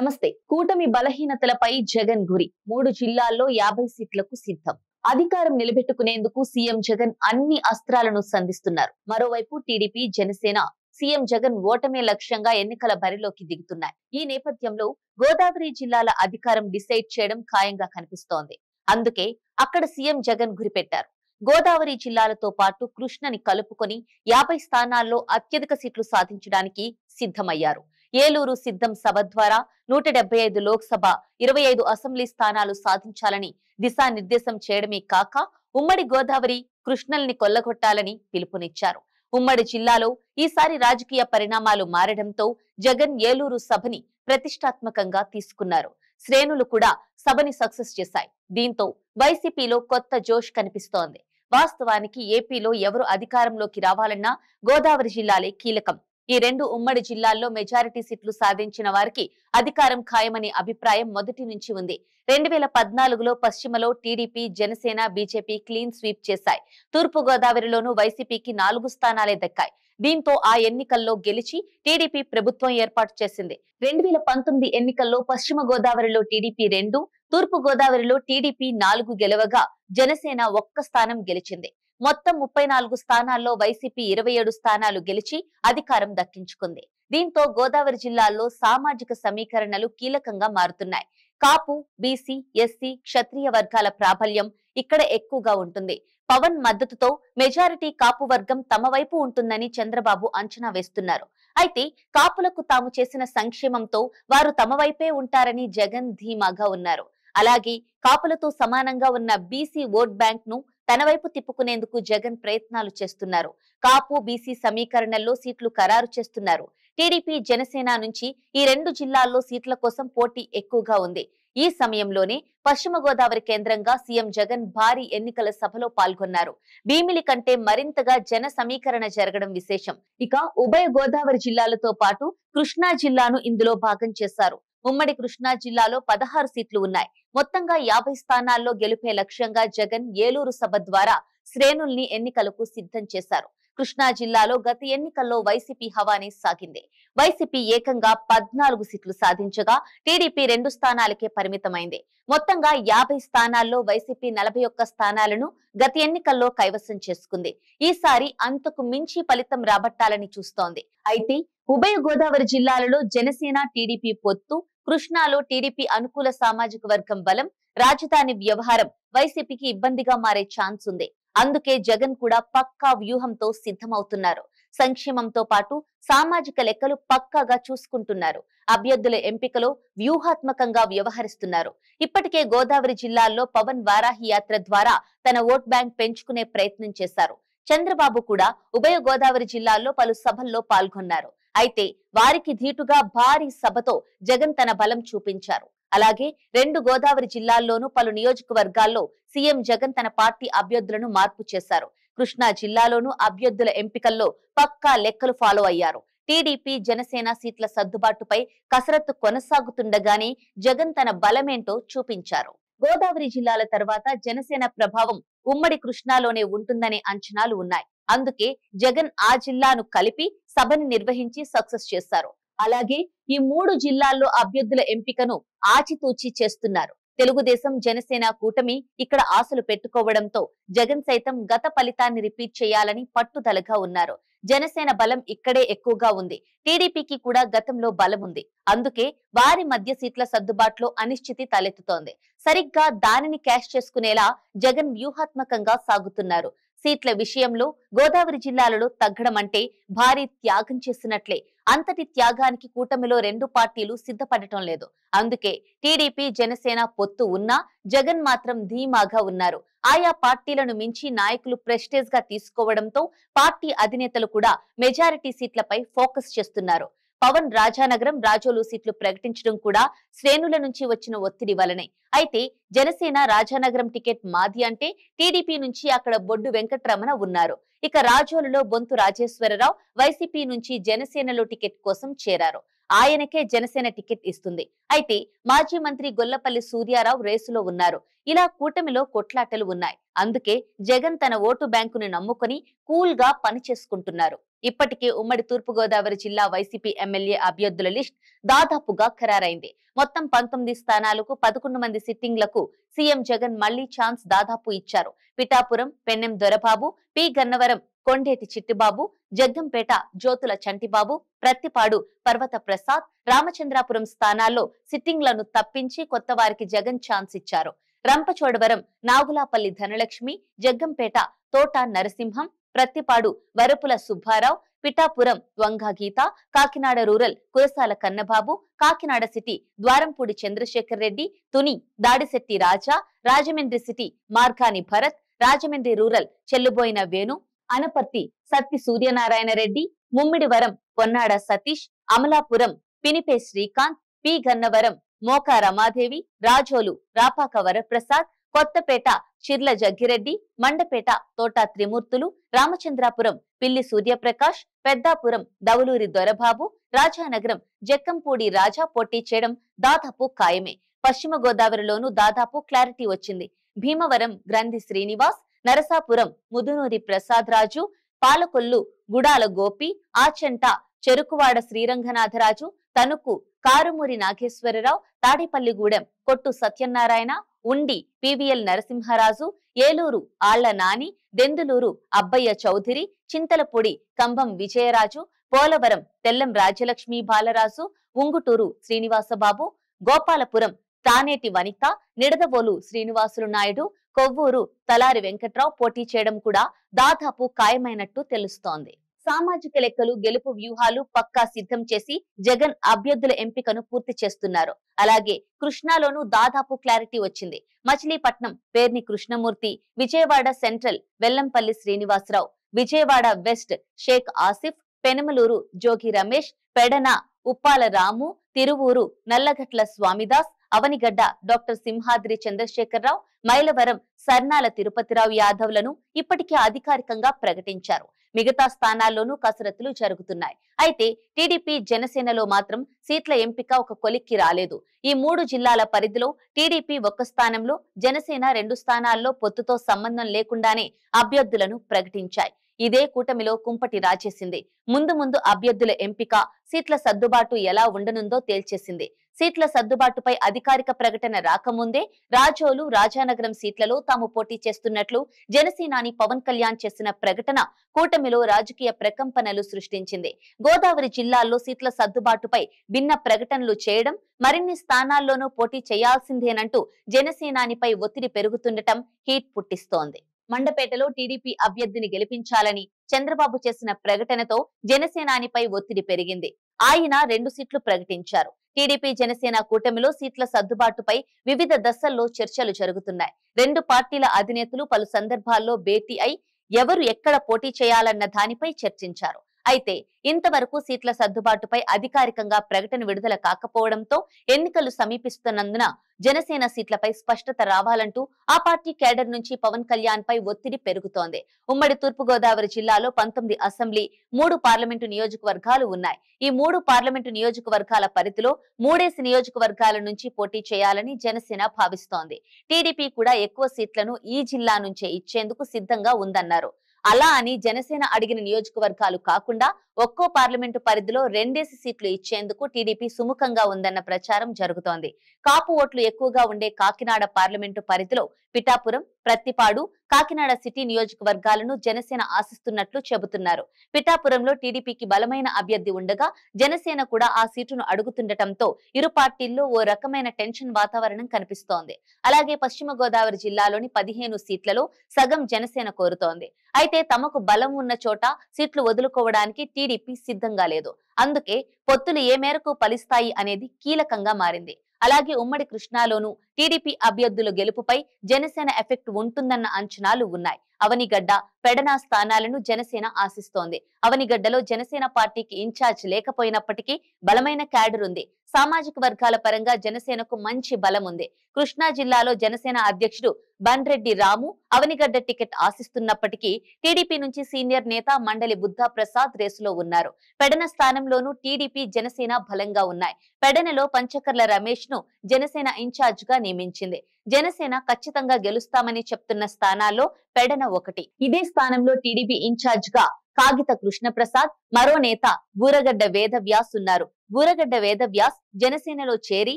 నమస్తే. కూటమి బలహీనతలపై జగన్ గురి 3 జిల్లాల్లో 50 సీట్లకు సిద్ధం. అధికారం నిలబెట్టుకునేందుకు సీఎం జగన్ అన్ని అస్త్రాలను సంధిస్తున్నారు. మరోవైపు టీడీపీ, జనసేన సీఎం జగన్ ఓటమే లక్ష్యంగా ఎన్నికల బరిలోకి దిగుతున్నాయి. ఈ నేపథ్యంలో గోదావరి జిల్లాల అధికారం డిసైడ్ చేయడం ఖాయంగా కనిపిస్తోంది. అందుకే అక్కడ సీఎం జగన్ గురిపెట్టారు. గోదావరి జిల్లాలతో పాటు కృష్ణని కలుపుకొని 50 స్థానాల్లో అత్యధిక సీట్లు సాధించడానికి సిద్ధమయ్యారు. ఏలూరు సిద్ధం సభ ద్వారా 175 లోక్సభ, 25 అసెంబ్లీ స్థానాలు సాధించాలని దిశానిర్దేశం చేయడమే కాక ఉమ్మడి గోదావరి, కృష్ణల్ని కొల్లగొట్టాలని పిలుపునిచ్చారు. ఉమ్మడి జిల్లాలో ఈసారి రాజకీయ పరిణామాలు మారడంతో జగన్ ఏలూరు సభని ప్రతిష్టాత్మకంగా తీసుకున్నారు. శ్రేణులు కూడా సభని సక్సెస్ చేశాయి. దీంతో వైసీపీలో కొత్త జోష్ కనిపిస్తోంది. వాస్తవానికి ఏపీలో ఎవరు అధికారంలోకి రావాలన్నా గోదావరి జిల్లాలే కీలకం. ఈ 2 ఉమ్మడి జిల్లాల్లో మెజారిటీ సీట్లు సాధించిన వారికి అధికారం ఖాయమనే అభిప్రాయం మొదటి నుంచి ఉంది. 2014లో పశ్చిమలో TDP, Janasena, BJP clean sweep చేశాయి. తూర్పు గోదావరిలోనూ వైసీపీకి 4 స్థానాలే దక్కాయి. దీంతో ఆ ఎన్నికల్లో గెలిచి టీడీపీ ప్రభుత్వం ఏర్పాటు చేసింది. 2019 ఎన్నికల్లో పశ్చిమ గోదావరిలో టీడీపీ 2, తూర్పు గోదావరిలో టీడీపీ 4 గెలవగా జనసేన 1 స్థానం గెలిచింది. మొత్తం 34 స్థానాల్లో వైసీపీ 27 స్థానాలు గెలిచి అధికారం దక్కించుకుంది. దీంతో గోదావరి జిల్లాల్లో సామాజిక సమీకరణలు కీలకంగా మారుతున్నాయి. కాపు, బీసీ, ఎస్సీ, క్షత్రియ వర్గాల ప్రాబల్యం ఇక్కడ ఎక్కువగా ఉంటుంది. పవన్ మద్దతుతో మెజారిటీ కాపు వర్గం తమ వైపు ఉంటుందని చంద్రబాబు అంచనా వేస్తున్నారు. అయితే కాపులకు తాము చేసిన సంక్షేమంతో వారు తమ వైపే ఉంటారని జగన్ ధీమాగా ఉన్నారు. అలాగే కాపులతో సమానంగా ఉన్న బీసీ ఓట్ బ్యాంక్ ను తన వైపు తిప్పుకునేందుకు జగన్ ప్రయత్నాలు చేస్తున్నారు. కాపు, బీసీ సమీకరణల్లో సీట్లు ఖరారు చేస్తున్నారు. టీడీపీ, జనసేన నుంచి ఈ 2 జిల్లాల్లో సీట్ల కోసం పోటీ ఎక్కువగా ఉంది. ఈ సమయంలోనే పశ్చిమ గోదావరి కేంద్రంగా సీఎం జగన్ భారీ ఎన్నికల సభలో పాల్గొన్నారు. భీమిలి కంటే మరింతగా జన సమీకరణ జరగడం విశేషం. ఇక ఉభయ గోదావరి జిల్లాలతో పాటు కృష్ణా జిల్లాను ఇందులో భాగం చేశారు. ఉమ్మడి కృష్ణా జిల్లాలో 16 సీట్లు ఉన్నాయి. మొత్తంగా 50 స్థానాల్లో గెలుపే లక్ష్యంగా జగన్ ఏలూరు సభ ద్వారా శ్రేణుల్ని ఎన్నికలకు సిద్ధం చేశారు. కృష్ణా జిల్లాలో గత ఎన్నికల్లో వైసీపీ హవానే సాగింది. వైసీపీ ఏకంగా 14 సీట్లు సాధించగా టీడీపీ 2 స్థానాలకే పరిమితమైంది. మొత్తంగా 50 స్థానాల్లో వైసీపీ 41 స్థానాలను గత ఎన్నికల్లో కైవసం చేసుకుంది. ఈసారి అంతకు మించి ఫలితం రాబట్టాలని చూస్తోంది. అయితే ఉభయ గోదావరి జిల్లాలలో జనసేన, టీడీపీ పొత్తు, కృష్ణాలో టీడీపీ అనుకూల సామాజిక వర్గం బలం, రాజధాని వ్యవహారం వైసీపీకి ఇబ్బందిగా మారే ఛాన్స్ ఉంది. అందుకే జగన్ కూడా పక్కా వ్యూహంతో సిద్ధమవుతున్నారు. సంక్షేమంతో పాటు సామాజిక లెక్కలు పక్కాగా చూసుకుంటున్నారు. అభ్యర్థుల ఎంపికలో వ్యూహాత్మకంగా వ్యవహరిస్తున్నారు. ఇప్పటికే గోదావరి జిల్లాల్లో పవన్ వారాహి యాత్ర ద్వారా తన ఓట్ బ్యాంక్ పెంచుకునే ప్రయత్నం చేశారు. చంద్రబాబు కూడా ఉభయ గోదావరి జిల్లాల్లో పలు సభల్లో పాల్గొన్నారు. అయితే వారికి ధీటుగా భారీ సభతో జగన్ తన బలం చూపించారు. అలాగే 2 గోదావరి జిల్లాల్లోనూ పలు నియోజకవర్గాల్లో సీఎం జగన్ తన పార్టీ అభ్యర్థులను మార్పు చేశారు. కృష్ణా జిల్లాలోనూ అభ్యర్థుల ఎంపికల్లో పక్కా లెక్కలు ఫాలో అయ్యారు. టీడీపీ, జనసేన సీట్ల సర్దుబాటుపై కసరత్తు కొనసాగుతుండగానే జగన్ తన బలమేంటో చూపించారు. గోదావరి జిల్లాల తర్వాత జనసేన ప్రభావం ఉమ్మడి కృష్ణాలోనే ఉంటుందనే అంచనాలు ఉన్నాయి. అందుకే జగన్ ఆ జిల్లాను కలిపి సభని నిర్వహించి సక్సెస్ చేశారు. అలాగే ఈ 3 జిల్లాల్లో అభ్యర్థుల ఎంపికను ఆచితూచి చేస్తున్నారు. తెలుగుదేశం, జనసేన కూటమి ఇక్కడ ఆశలు పెట్టుకోవడంతో జగన్ సైతం గత ఫలితాన్ని రిపీట్ చేయాలని పట్టుదలగా ఉన్నారు. జనసేన బలం ఇక్కడే ఎక్కువగా ఉంది. టీడీపీకి కూడా గతంలో బలం ఉంది. అందుకే వారి మధ్య సీట్ల సర్దుబాటులో అనిశ్చితి తలెత్తుతోంది. సరిగ్గా దానిని క్యాష్ చేసుకునేలా జగన్ వ్యూహాత్మకంగా సాగుతున్నారు. సీట్ల విషయంలో గోదావరి జిల్లాలలో తగ్గడం అంటే భారీ త్యాగం చేసినట్లే. అంతటి త్యాగానికి కూటమిలో 2 పార్టీలు సిద్ధపడటం లేదు. అందుకే టీడీపీ, జనసేన పొత్తు ఉన్నా జగన్ మాత్రం ధీమాగా ఉన్నారు. ఆయా పార్టీలను మించి నాయకులు ప్రెస్టేజ్ గా తీసుకోవడంతో పార్టీ అధినేతలు కూడా మెజారిటీ సీట్లపై ఫోకస్ చేస్తున్నారు. పవన్ రాజానగరం, రాజోలు సీట్లు ప్రకటించడం కూడా శ్రేణుల నుంచి వచ్చిన ఒత్తిడి వలనే. అయితే జనసేన రాజానగరం టికెట్ మాది అంటే టీడీపీ నుంచి అక్కడ బొడ్డు వెంకటరమణ ఉన్నారు. ఇక రాజోలులో బొంతు రాజేశ్వరరావు వైసీపీ నుంచి జనసేనలో టికెట్ కోసం చేరారు. ఆయనకే జనసేన టికెట్ ఇస్తుంది. అయితే మాజీ మంత్రి గొల్లపల్లి సూర్యారావు రేసులో ఉన్నారు. ఇలా కూటమిలో కొట్లాటలు ఉన్నాయి. అందుకే జగన్ తన ఓటు బ్యాంకును నమ్ముకొని కూల్ గా పనిచేసుకుంటున్నారు. ఇప్పటికే ఉమ్మడి తూర్పుగోదావరి జిల్లా వైసీపీ ఎమ్మెల్యే అభ్యర్థుల లిస్ట్ దాదాపుగా ఖరారైంది. మొత్తం 19 స్థానాలకు 11 మంది సిట్టింగ్లకు సీఎం జగన్ మళ్లీ ఛాన్స్ దాదాపు ఇచ్చారు. పిఠాపురం పెన్నెం దొరబాబు, పి గన్నవరం కొండేటి చిట్టిబాబు, జగ్గంపేట జ్యోతుల చంటిబాబు, ప్రత్తిపాడు పర్వత ప్రసాద్, రామచంద్రాపురం స్థానాల్లో సిట్టింగ్లను తప్పించి కొత్త వారికి జగన్ ఛాన్స్ ఇచ్చారు. Rampachodavaram Nagulapalli Dhanalakshmi, Jaggampeta Thota Narasimham, Prathipadu Varupula Subbarao, Pithapuram Vanga Geetha, Kakinada rural Kurasala Kannababu, Kakinada city Dwarampudi Chandrasekhar Reddy, Tuni Dadisetti Raja, Rajahmundry city Margani Bharat, Rajahmundry rural Chelluboina Venu, Anaparthi Sathi Suryanarayana Reddy, Mummidivaram Ponnada Satish, Amalapuram Pinipe Srikanth, P Gannavaram Moka Ramadevi, Razole Rapaka Varaprasad, Kothapeta Chirla Jaggireddy, Mandapeta Thota Trimurthulu, Ramachandrapuram పిల్లి సూర్యప్రకాష్, పెద్దాపురం దవులూరి దొరబాబు, రాజానగరం జక్కంపూడి రాజా పోటీ చేయడం దాదాపు ఖాయమే. పశ్చిమ గోదావరిలోనూ దాదాపు క్లారిటీ వచ్చింది. భీమవరం గ్రంథి శ్రీనివాస్, నరసాపురం ముదునూరి ప్రసాద్ రాజు, పాలకొల్లు గుడాల గోపి, ఆచంట చెరుకువాడ శ్రీరంగనాథరాజు, తణుకు కారుమూరి నాగేశ్వరరావు, తాడేపల్లిగూడెం కొట్టు సత్యనారాయణ, ఉండి పివిఎల్ నరసింహరాజు, ఏలూరు ఆళ్ల నాని, దెందులూరు అబ్బయ్య చౌదరి, చింతలపూడి కంబం విజయరాజు, పోలవరం తెల్లం రాజ్యలక్ష్మి బాలరాజు, ఉంగుటూరు శ్రీనివాసబాబు, గోపాలపురం తానేటి వనిత, నిడదవోలు శ్రీనివాసులు నాయుడు, కొవ్వూరు తలారి వెంకట్రావు పోటీ చేయడం కూడా దాదాపు ఖాయమైనట్టు తెలుస్తోంది. సామాజిక లెక్కలు, గెలుపు వ్యూహాలు పక్కా సిద్ధం చేసి జగన్ అభ్యర్థుల ఎంపికను పూర్తి చేస్తున్నారు. అలాగే కృష్ణాలోనూ దాదాపు క్లారిటీ వచ్చింది. మచిలీపట్నం పేర్ని కృష్ణమూర్తి, విజయవాడ సెంట్రల్ వెల్లంపల్లి శ్రీనివాసరావు, విజయవాడ వెస్ట్ షేక్ ఆసిఫ్, పెనమలూరు జోగి రమేష్, పెడన ఉప్పాల రాము, తిరువూరు నల్లగట్ల స్వామిదాస్, అవనిగడ్డ డాక్టర్ సింహాద్రి చంద్రశేఖరరావు, మైలవరం సర్నాల తిరుపతిరావు యాదవ్లను ఇప్పటికే అధికారికంగా ప్రకటించారు. మిగతా స్థానాల్లోనూ కసరత్తులు జరుగుతున్నాయి. అయితే టీడీపీ జనసేనలో మాత్రం సీట్ల ఎంపిక ఒక కొలిక్కి రాలేదు. ఈ 3 జిల్లాల పరిధిలో టీడీపీ 1 స్థానంలో, జనసేన 2 స్థానాల్లో పొత్తుతో సంబంధం లేకుండానే అభ్యర్థులను ప్రకటించాయి. ఇదే కూటమిలో కుంపటి రాచేసింది. ముందు అభ్యర్థుల ఎంపిక, సీట్ల సర్దుబాటు ఎలా ఉండనుందో తేల్చేసింది. సీట్ల సర్దుబాటుపై అధికారిక ప్రకటన రాకముందే రాజోలు, రాజానగరం సీట్లలో తాము పోటీ చేస్తున్నట్లు జనసేనాని పవన్ కళ్యాణ్ చేసిన ప్రకటన కూటమిలో రాజకీయ ప్రకంపనలు సృష్టించింది. గోదావరి జిల్లాల్లో సీట్ల సర్దుబాటుపై భిన్న ప్రకటనలు చేయడం, మరిన్ని స్థానాల్లోనూ పోటీ చేయాల్సిందేనంటూ జనసేనానిపై ఒత్తిడి పెరుగుతుండటం హీట్ పుట్టిస్తోంది. మండపేటలో టీడీపీ అభ్యర్థిని గెలిపించాలని చంద్రబాబు చేసిన ప్రకటనతో జనసేనానిపై ఒత్తిడి పెరిగింది. ఆయన 2 సీట్లు ప్రకటించారు. టీడీపీ జనసేన కూటమిలో సీట్ల సర్దుబాటుపై వివిధ దశల్లో చర్చలు జరుగుతున్నాయి. 2 పార్టీల అధినేతలు పలు సందర్భాల్లో భేటీ అయి ఎవరు ఎక్కడ పోటీ చేయాలన్న దానిపై చర్చించారు. అయితే ఇంతవరకు సీట్ల సర్దుబాటుపై అధికారికంగా ప్రకటన విడుదల కాకపోవడంతో ఎన్నికలు సమీపిస్తున్నందున జనసేన సీట్లపై స్పష్టత రావాలంటూ ఆ పార్టీ కేడర్ నుంచి పవన్ కళ్యాణ్ పై ఒత్తిడి పెరుగుతోంది. ఉమ్మడి తూర్పుగోదావరి జిల్లాలో 19 అసెంబ్లీ, 3 పార్లమెంటు నియోజకవర్గాలు ఉన్నాయి. ఈ 3 పార్లమెంటు నియోజకవర్గాల పరిధిలో 3 నియోజకవర్గాల నుంచి పోటీ చేయాలని జనసేన భావిస్తోంది. టీడీపీ కూడా ఎక్కువ సీట్లను ఈ జిల్లా నుంచే ఇచ్చేందుకు సిద్ధంగా ఉందన్నారు. అలా అని జనసేన అడిగిన నియోజకవర్గాలు కాకుండా ఒక్కో పార్లమెంటు పరిధిలో 2 సీట్లు ఇచ్చేందుకు టీడీపీ సుముఖంగా ఉందన్న ప్రచారం జరుగుతోంది. కాపు ఓట్లు ఎక్కువగా ఉండే కాకినాడ పార్లమెంటు పరిధిలో పిఠాపురం, ప్రత్తిపాడు, కాకినాడ సిటీ నియోజకవర్గాలను జనసేన ఆశిస్తున్నట్లు చెబుతున్నారు. పిఠాపురంలో టీడీపీకి బలమైన అభ్యర్థి ఉండగా జనసేన కూడా ఆ సీటును అడుగుతుండటంతో ఇరు పార్టీల్లో ఓ రకమైన టెన్షన్ వాతావరణం కనిపిస్తోంది. అలాగే పశ్చిమ గోదావరి జిల్లాలోని 15 సీట్లలో సగం జనసేన కోరుతోంది. అయితే తమకు బలం ఉన్న చోట సీట్లు వదులుకోవడానికి టీడీపీ సిద్ధంగా లేదు. అందుకే పొత్తులు ఏ మేరకు ఫలిస్తాయి అనేది కీలకంగా మారింది. అలాగే ఉమ్మడి కృష్ణాలోనూ టీడీపీ అభ్యర్థుల గెలుపుపై జనసేన ఎఫెక్ట్ ఉంటుందన్న అంచనాలు ఉన్నాయి. అవనిగడ్డ, పెడన స్థానాలను జనసేన ఆశిస్తోంది. అవనిగడ్డలో జనసేన పార్టీకి ఇన్ఛార్జ్ లేకపోయినప్పటికీ బలమైన క్యాడర్ ఉంది. సామాజిక వర్గాల పరంగా జనసేనకు మంచి బలం ఉంది. కృష్ణా జిల్లాలో జనసేన అధ్యక్షుడు బండ్రెడ్డి రాము అవనిగడ్డ టికెట్ ఆశిస్తున్నప్పటికీ టీడీపీ నుంచి సీనియర్ నేత మండలి బుద్ధా ప్రసాద్ రేసులో ఉన్నారు. పెడన స్థానంలోనూ టీడీపీ, జనసేన బలంగా ఉన్నాయి. పెడనలో పంచకర్ల రమేష్ ను జనసేన ఇన్ఛార్జ్ గా నియమించింది. జనసేన ఖచ్చితంగా గెలుస్తామని చెప్తున్న స్థానాల్లో పెడన ఒకటి. ఇదే స్థానంలో టీడీపీ ఇన్ఛార్జ్ గా కాగిత కృష్ణప్రసాద్, మరో నేత బూరగడ్డ వేదవ్యాస్ ఉన్నారు. బూరగడ్డ వేదవ్యాస్ జనసేనలో చేరి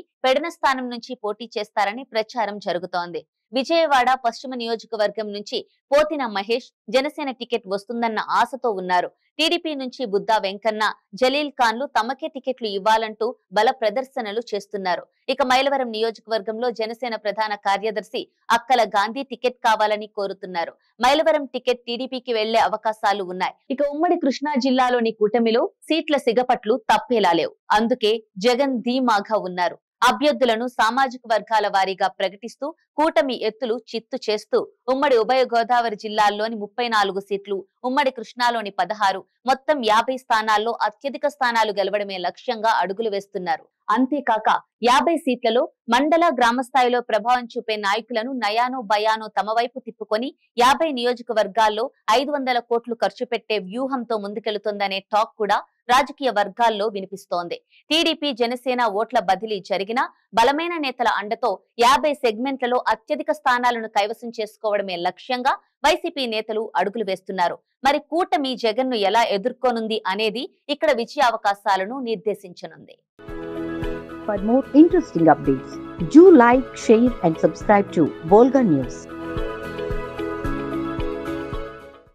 పెడన స్థానం నుంచి పోటీ చేస్తారని ప్రచారం జరుగుతోంది. విజయవాడ పశ్చిమ నియోజకవర్గం నుంచి పోతిన మహేష్ జనసేన టికెట్ వస్తుందన్న ఆశతో ఉన్నారు. టీడీపీ నుంచి బుద్దా వెంకన్న, జలీల్ ఖాన్లు తమకే టికెట్లు ఇవ్వాలంటూ బల ప్రదర్శనలు చేస్తున్నారు. ఇక మైలవరం నియోజకవర్గంలో జనసేన ప్రధాన కార్యదర్శి అక్కల గాంధీ టికెట్ కావాలని కోరుతున్నారు. మైలవరం టికెట్ టీడీపీకి వెళ్లే అవకాశాలు ఉన్నాయి. ఇక ఉమ్మడి కృష్ణా జిల్లాలోని కూటమిలో సీట్ల సిగపట్లు తప్పేలా లేవు. అందుకే జగన్ ధీమాగా ఉన్నారు. అభ్యర్థులను సామాజిక వర్గాల వారీగా ప్రకటిస్తూ కూటమి ఎత్తులు చిత్తు చేస్తూ ఉమ్మడి ఉభయ గోదావరి జిల్లాల్లోని 34 సీట్లు, ఉమ్మడి కృష్ణాలోని 16, మొత్తం 50 స్థానాల్లో అత్యధిక స్థానాలు గెలవడమే లక్ష్యంగా అడుగులు వేస్తున్నారు. అంతేకాక 50 సీట్లలో మండల, గ్రామ స్థాయిలో ప్రభావం చూపే నాయకులను నయానో భయానో తమ వైపు తిప్పుకొని 50 నియోజకవర్గాల్లో 500 కోట్లు ఖర్చు పెట్టే వ్యూహంతో ముందుకెళుతోందనే టాక్ కూడా రాజకీయ వర్గాల్లో వినిపిస్తోంది. టీడీపీ, జనసేన ఓట్ల బదిలీ జరిగినా బలమైన నేతల అండతో 50 సెగ్మెంట్లలో అత్యధిక స్థానాలను కైవసం చేసుకోవడమే లక్ష్యంగా వైసీపీ నేతలు అడుగులు వేస్తున్నారు. మరి కూటమి జగన్ ను ఎలా ఎదుర్కోనుంది అనేది ఇక్కడ విజయ అవకాశాలను నిర్దేశించనుంది. For more interesting updates, do like, share and subscribe to Volga News.